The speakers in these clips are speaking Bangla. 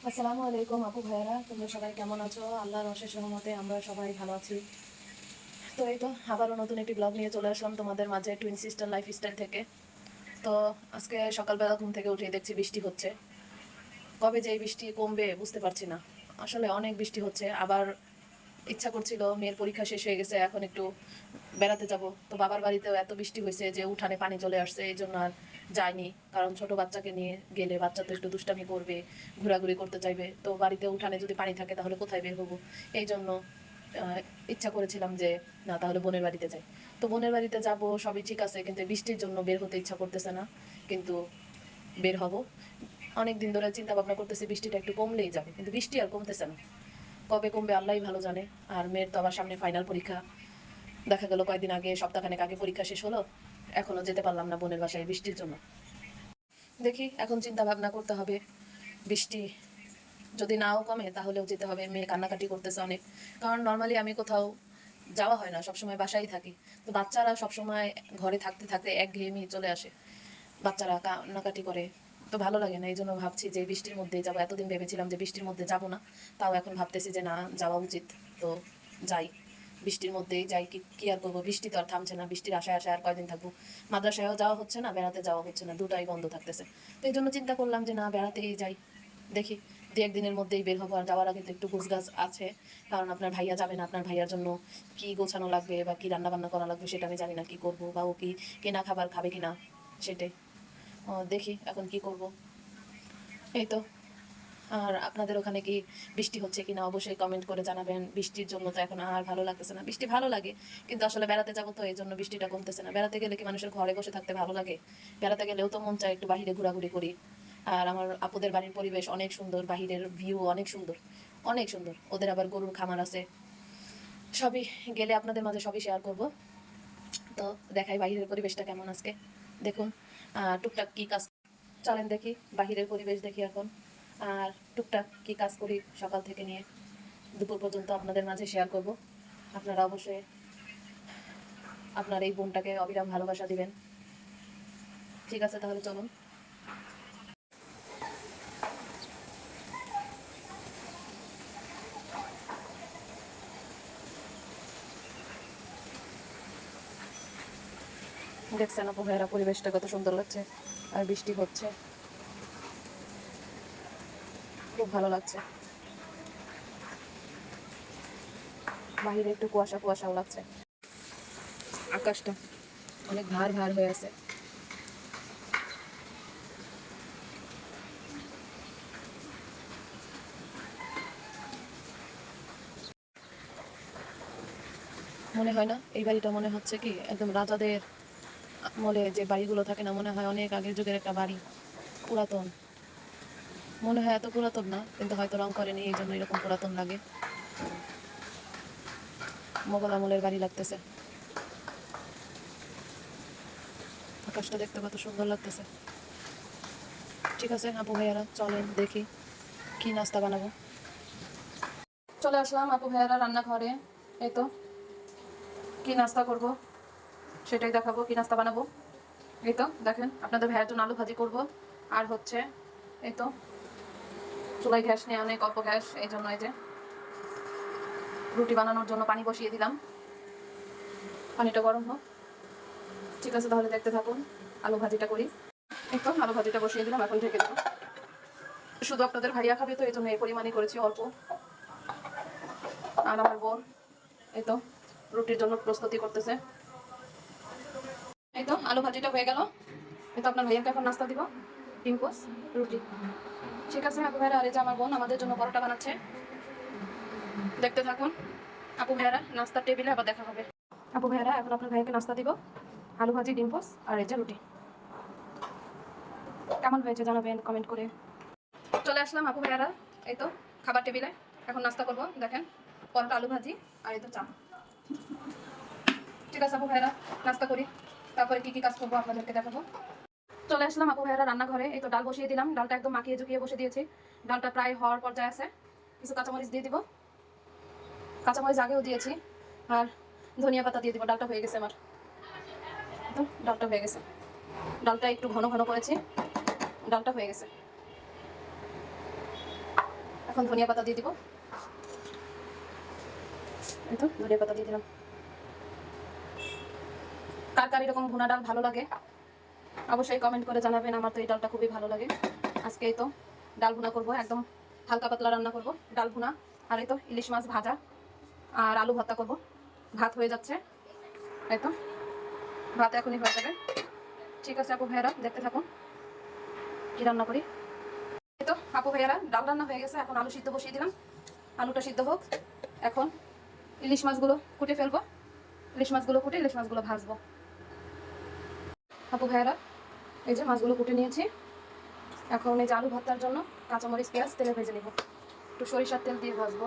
আসসালামু আলাইকুম আপু ভাইয়ারা, তোমরা সবাই কেমন আছো? আল্লাহর অশেষ রহমতে আমরা সবাই ভালো আছি। তো এই তো আবারও নতুন একটি ব্লগ নিয়ে চলে আসলাম তোমাদের মাঝে টুইন সিস্টার লাইফস্টাইল থেকে। তো আজকে সকালবেলা ঘুম থেকে উঠে দেখছি বৃষ্টি হচ্ছে। কবে যে এই বৃষ্টি কমবে বুঝতে পারছি না। আসলে অনেক বৃষ্টি হচ্ছে। আবার ইচ্ছা করছিল, মেয়ের পরীক্ষা শেষ হয়ে গেছে, এখন একটু বেড়াতে যাব। তো বাবার বাড়িতেও এত বৃষ্টি হয়েছে যে উঠানে পানি চলে আসছে, এই জন্য আর যাইনি। কারণ ছোট বাচ্চাকে নিয়ে গেলে বাচ্চা তো একটু দুষ্টামি করবে, ঘোরাঘুরি করতে চাইবে। তো বাড়িতে উঠানে যদি পানি থাকে তাহলে কোথায় বের হবো? এই জন্য ইচ্ছা করেছিলাম যে না, তাহলে বোনের বাড়িতে যাই। তো বোনের বাড়িতে যাব, সবই ঠিক আছে, কিন্তু বৃষ্টির জন্য বের হতে ইচ্ছা করতেছে না। কিন্তু বের হব। অনেক দিন ধরে চিন্তা ভাবনা করতেছি বৃষ্টিটা একটু কমলেই যাবে, কিন্তু বৃষ্টি আর কমতেছে না। কবে কমবে আল্লাহই ভালো জানে। আর মেয়ের তো আবার সামনে ফাইনাল পরীক্ষা। দেখা গেল কয়েকদিন আগে, সপ্তাহখানেক আগে পরীক্ষা শেষ হলো, এখনো যেতে পারলাম না বোনের বাসায় বৃষ্টির জন্য। দেখি, এখন চিন্তা ভাবনা করতে হবে। বৃষ্টি যদি নাও কমে তাহলেও যেতে হবে। মেয়ে কান্নাকাটি করতেছে অনেক, কারণ নর্মালি আমি কোথাও যাওয়া হয় না, সবসময় বাসায় থাকি। তো বাচ্চারা সবসময় ঘরে থাকতে থাকতে একঘেয়েমি চলে আসে, বাচ্চারা কান্নাকাটি করে। তো ভালো লাগে না, এই জন্য ভাবছি যে বৃষ্টির মধ্যেই যাবো। এতদিন ভেবেছিলাম যে বৃষ্টির মধ্যে যাব না, তাও এখন ভাবতেছি যে না, যাওয়া উচিত। তো যাই, বৃষ্টির মধ্যেই যাই। কি কি আর করবো, বৃষ্টি তো আর থামছে না। বৃষ্টির আশায় আশায় আর কয়দিন থাকবো? মাদ্রাসায়ও যাওয়া হচ্ছে না, বেড়াতে যাওয়া হচ্ছে না, দুটাই বন্ধ থাকতেছে। তো এই জন্য চিন্তা করলাম যে না, বেড়াতেই যাই। দেখি, দু একদিনের মধ্যেই বের হবো। আর যাওয়ার আগে তো একটু গোছগাছ আছে, কারণ আপনার ভাইয়া যাবে না। আপনার ভাইয়ার জন্য কি গোছানো লাগবে বা কি রান্না বান্না করা লাগবে সেটা আমি জানি না, কি করবো, বা ও কি কেনা খাবার খাবে কিনা সেটাই। দেখি এখন কি করব। এই তো। আর আপনাদের ওখানে কি বৃষ্টি হচ্ছে কিনা অবশ্যই কমেন্ট করে জানাবেন। বৃষ্টির জন্য তো এখন আর ভালো লাগতেছে না। বৃষ্টি ভালো লাগে, কিন্তু আসলে বেড়াতে যাবো তো এই জন্য বৃষ্টিটা কমতেছে না। বেড়াতে গেলে কি মানুষের ঘরে বসে থাকতে ভালো লাগে? বেড়াতে গেলেও তো মন চায় একটু বাহিরে ঘোরাঘুরি করি। আর আমার আপুদের বাড়ির পরিবেশ অনেক সুন্দর, বাহিরের ভিউ অনেক সুন্দর, অনেক সুন্দর। ওদের আবার গরুর খামার আছে। সবই গেলে আপনাদের মাঝে সবই শেয়ার করব। তো দেখাই বাহিরের পরিবেশটা কেমন আজকে। দেখুন, টুকটাক কি কাজ, চলেন দেখি বাহিরের পরিবেশ দেখি এখন। আর টুকটাক কি কাজ করি সকাল থেকে নিয়ে দুপুর পর্যন্ত আপনাদের মাঝে শেয়ার করব। আপনারা অবশ্যই আপনার এই বোনটাকে অবিরাম ভালোবাসা দিবেন। ঠিক আছে, তাহলে চলুন। দেখছেন আপু ভাইয়েরা, পরিবেশটা কত সুন্দর লাগছে, আর বৃষ্টি হচ্ছে, খুব ভালো লাগছে। বাহিরে একটু কুয়াশা কুয়াশাও লাগছে, আকাশটা অনেক ভার ভার হয়ে আছে। মনে হয় না এই বাড়িটা, মনে হচ্ছে কি একদম রাজাদের আমলে যে বাড়িগুলো থাকে না, মনে হয় অনেক আগের যুগের একটা বাড়ি, পুরাতন। মনে হয় এত পুরাতন না, কিন্তু হয়তো রং করেনি এই জন্য এরকম পুরাতন লাগে। মোগল আমলের বাড়ি লাগতেছে। আকাশটা দেখতে কত সুন্দর লাগতেছে। ঠিক আছে আপু ভাইয়ারা, চলেন দেখি কি নাস্তা বানাবো। চলে আসলাম আপু ভাইয়ারা রান্নাঘরে। এই তো কি নাস্তা করব সেটাই দেখাবো, কি নাস্তা বানাবো। এই তো দেখেন, আপনাদের ভাইয়ের জন্য আলু ভাজি করব। আর হচ্ছে এই তো চুলায় গ্যাস নিয়ে অনেক অল্প গ্যাস, এই জন্য এই যে রুটি বানানোর জন্য পানি বসিয়ে দিলাম। পানিটা গরম হোক। ঠিক আছে, তাহলে দেখতে থাকুন, আলু ভাজিটা করি। এই তো আলু ভাজিটা বসিয়ে দিলাম, এখন ঢেকে দেবো। শুধু আপনাদের ভাইয়া খাবে তো এই জন্য এই পরিমাণই করেছি, অল্প। আর আমার বোন এই তো রুটির জন্য প্রস্তুতি করতেছে। এই তো আলু ভাজিটা হয়ে গেল। এই তো আপনার ভাইয়াকে এখন নাস্তা দিব, ডিম পোস্ট রুটি। ঠিক আছে আপু ভাইরা, আর এই যে আমার বোন আমাদের জন্য পরোটা বানাচ্ছে, দেখতে থাকুন। আপু ভাইয়ারা নাস্তার টেবিলে আবার দেখা হবে। আপু ভাইয়ারা, এখন আপনার ভাইয়াকে নাস্তা দিব, আলু ভাজি, ডিম পোস্ট আর এই যে রুটি। কেমন হয়েছে জানাবেন কমেন্ট করে। চলে আসলাম আপু ভাইয়ারা এই তো খাবার টেবিলে, এখন নাস্তা করবো। দেখেন, পরোটা, আলু ভাজি আর এই তো চা। ঠিক আছে আপু ভাইয়ারা, নাস্তা করি, তারপরে কি কি কাজ করবো আপনাদেরকে দেখাবো। চলে আসলাম আপু ভাইয়ারা রান্নাঘরে। এই তো ডাল বসিয়ে দিলাম, ডালটা একদম মাখিয়ে ঝুঁকিয়ে বসে দিয়েছি। ডালটা প্রায় হওয়ার পর্যায়ে আছে। কিছু কাঁচামরিচ দিয়ে দিব, কাঁচামরিচ আগেও দিয়েছি। আর ধনিয়া পাতা দিয়ে দিব। ডালটা হয়ে গেছে আমার, তো ডালটা হয়ে গেছে। ডালটা একটু ঘন ঘন করেছি, ডালটা হয়ে গেছে। এখন ধনিয়া পাতা দিয়ে দিব। এই তো ধনিয়া পাতা দিয়ে দিলাম। কার কার এরকম ভুনা ডাল ভালো লাগে অবশ্যই কমেন্ট করে জানাবেন। আমার তো এই ডালটা খুবই ভালো লাগে। আজকে এই তো ডাল ভুনা করবো, একদম হালকা পাতলা রান্না করব, ডাল ভুনা। আর এই তো ইলিশ মাছ ভাজা আর আলু ভর্তা করব। ভাত হয়ে যাচ্ছে, এই তো ভাত এখনই হয়ে যাবে। ঠিক আছে আপু ভাইয়ারা, দেখতে থাকুন কি রান্না করি। এই তো আপু ভাইয়ারা, ডাল রান্না হয়ে গেছে, এখন আলু সিদ্ধ বসিয়ে দিলাম। আলুটা সিদ্ধ হোক। এখন ইলিশ মাছগুলো কুটে ফেলবো, ইলিশ মাছগুলো কুটে ইলিশ মাছগুলো ভাজবো। আপু ভাইয়ারা, এই যে মাছগুলো কুটে নিয়েছি। এখন এই যে আলু ভর্তার জন্য কাঁচামরিচ পেঁয়াজ তেলে ভেজে নিব। একটু সরিষার তেল দিয়ে ভাজবো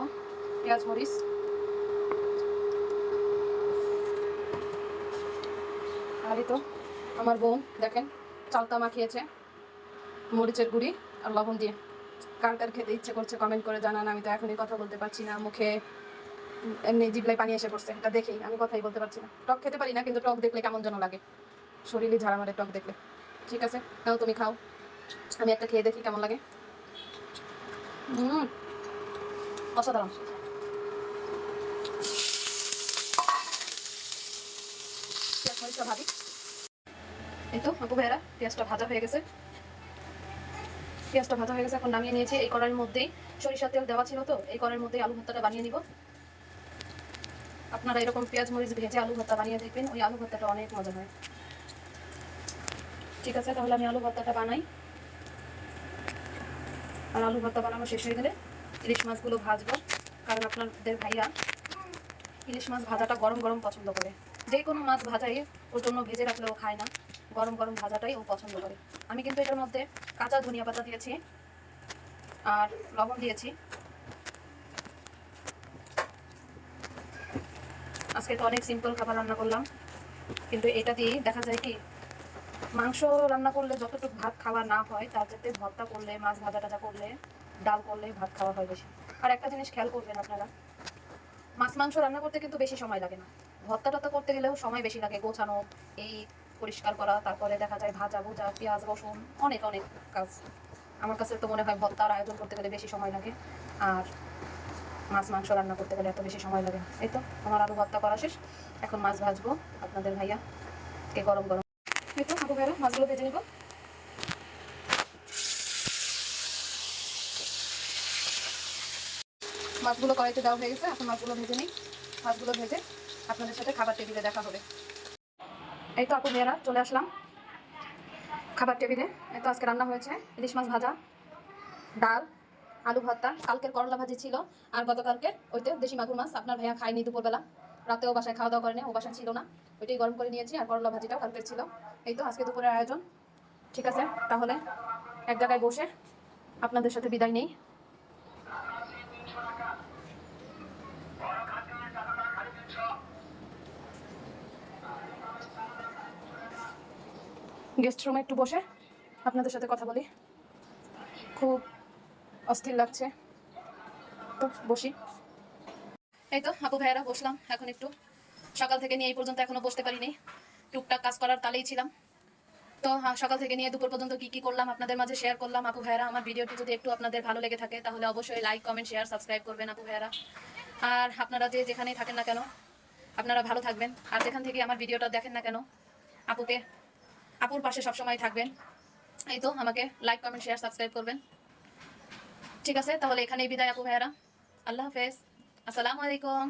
পেঁয়াজ মরিচ। আর এই তো আমার বোন দেখেন চালতা মাখিয়েছে মরিচের গুঁড়ি আর লবণ দিয়ে। কার কার খেতে ইচ্ছে করছে কমেন্ট করে জানান। আমি তো এখনই কথা বলতে পারছি না, মুখে এমনি জিভলায় পানি এসে পড়ছে, এটা দেখেই আমি কথাই বলতে পারছি না। টক খেতে পারি না, কিন্তু টক দেখলে কেমন যেন লাগে, শরীরে ঝাড়া মারে টক দেখলে। ঠিক আছে তাও তুমি খাও, আমি একটা খেয়ে দেখি কেমন লাগে। অসাধারণ। পেঁয়াজ মরিচটা ভাজি। এই তো আপু ভাইয়েরা, পেঁয়াজটা ভাজা হয়ে গেছে, পেঁয়াজটা ভাজা হয়ে গেছে, এখন নামিয়ে নিয়েছি। এই কড়াইয়ের মধ্যেই সরিষার তেল দেওয়া ছিল, তো এই কড়াইয়ের মধ্যেই আলু ভর্তাটা বানিয়ে নিব। আপনারা এরকম পেঁয়াজ মরিচ ভেজে আলু ভর্তা বানিয়ে দেখবেন, ওই আলু ভর্তাটা অনেক মজা হয়। ঠিক আছে তাহলে আমি আলু ভর্তাটা বানাই। আর আলু ভর্তা বানানো শেষ হয়ে গেলে ইলিশ মাছগুলো ভাজবো, কারণ আপনাদের ভাইয়া ইলিশ মাছ ভাজাটা গরম গরম পছন্দ করে। যে কোনো মাছ ভাজাই ওর জন্য ভেজে রাখলেও খায় না, গরম গরম ভাজাটাই ও পছন্দ করে। আমি কিন্তু এটার মধ্যে কাঁচা ধনিয়া পাতা দিয়েছি আর লবণ দিয়েছি। আজকে তো অনেক সিম্পল খাবার রান্না করলাম, কিন্তু এটা দিয়েই দেখা যায় কি মাংস রান্না করলে যতটুকু ভাত খাওয়া না হয়, তার যাতে ভর্তা করলে, মাছ ভাজা টাজা করলে, ডাল করলে ভাত খাওয়া হয় বেশি। আর একটা জিনিস খেয়াল করবেন আপনারা, মাছ মাংস রান্না করতে কিন্তু বেশি সময় লাগে না, ভর্তা টর্তা করতে গেলেও সময় বেশি লাগে। গোছানো, এই পরিষ্কার করা, তারপরে দেখা যায় ভাজা ভুজা, পেঁয়াজ রসুন, অনেক অনেক কাজ। আমার কাছে তো মনে হয় ভর্তার আয়োজন করতে গেলে বেশি সময় লাগে, আর মাছ মাংস রান্না করতে গেলে এত বেশি সময় লাগে। এই তো আমার আলু ভর্তা করা শেষ, এখন মাছ ভাজবো আপনাদের ভাইয়া কে গরম গরম। এই তো আপু ভাইয়া মাছগুলো ভেজে নিব। মাছগুলো কড়াইতে দেওয়া হয়ে গেছে, এখন মাছগুলো ভেজে নিই। মাছগুলো ভেজে আপনাদের সাথে খাবার টেবিলে দেখা হবে। এই তো আপু মেয়েরা চলে আসলাম খাবার টেবিলে। এই তো আজকে রান্না হয়েছে ইলিশ মাছ ভাজা, ডাল, আলু ভর্তা, কালকের করলা ভাজি ছিল, আর গতকালকের ওইতে দেশি মাগুর মাছ আপনার ভাইয়া খায়নি দুপুরবেলা, রাতেও বাসায় খাওয়া দাওয়া করেনি, ও বাসায় ছিল না, ওইটাই গরম করে নিয়েছি। আর করলা ভাজিটাও কালকের ছিল। এই তো আজকে দুপুরের আয়োজন। ঠিক আছে তাহলে এক জায়গায় বসে আপনাদের সাথে বিদায় নেই। গেস্ট রুমে একটু বসে আপনাদের সাথে কথা বলি, খুব অস্থির লাগছে, তো বসি। এই তো আপু ভাইয়ারা বসলাম এখন একটু, সকাল থেকে নিয়ে এই পর্যন্ত এখনো বসতে পারিনি, টুকটাক কাজ করার তালেই ছিলাম। তো সকাল থেকে নিয়ে দুপুর পর্যন্ত কি কি করলাম আপনাদের মাঝে শেয়ার করলাম। আপু ভাইয়ারা আমার ভিডিওটি যদি একটু আপনাদের ভালো লেগে থাকে তাহলে অবশ্যই লাইক কমেন্ট শেয়ার সাবস্ক্রাইব করবেন আপু ভাইয়ারা। আর আপনারা যে যেখানেই থাকেন না কেন আপনারা ভালো থাকবেন, আর যেখান থেকে আমার ভিডিওটা দেখেন না কেন আপুর পাশে সবসময় থাকবেন। এই তো আমাকে লাইক কমেন্ট শেয়ার সাবস্ক্রাইব করবেন। ঠিক আছে তাহলে এখানেই বিদায় আপু ভাইয়ারা, আল্লাহ হাফেজ, আসসালামু আলাইকুম।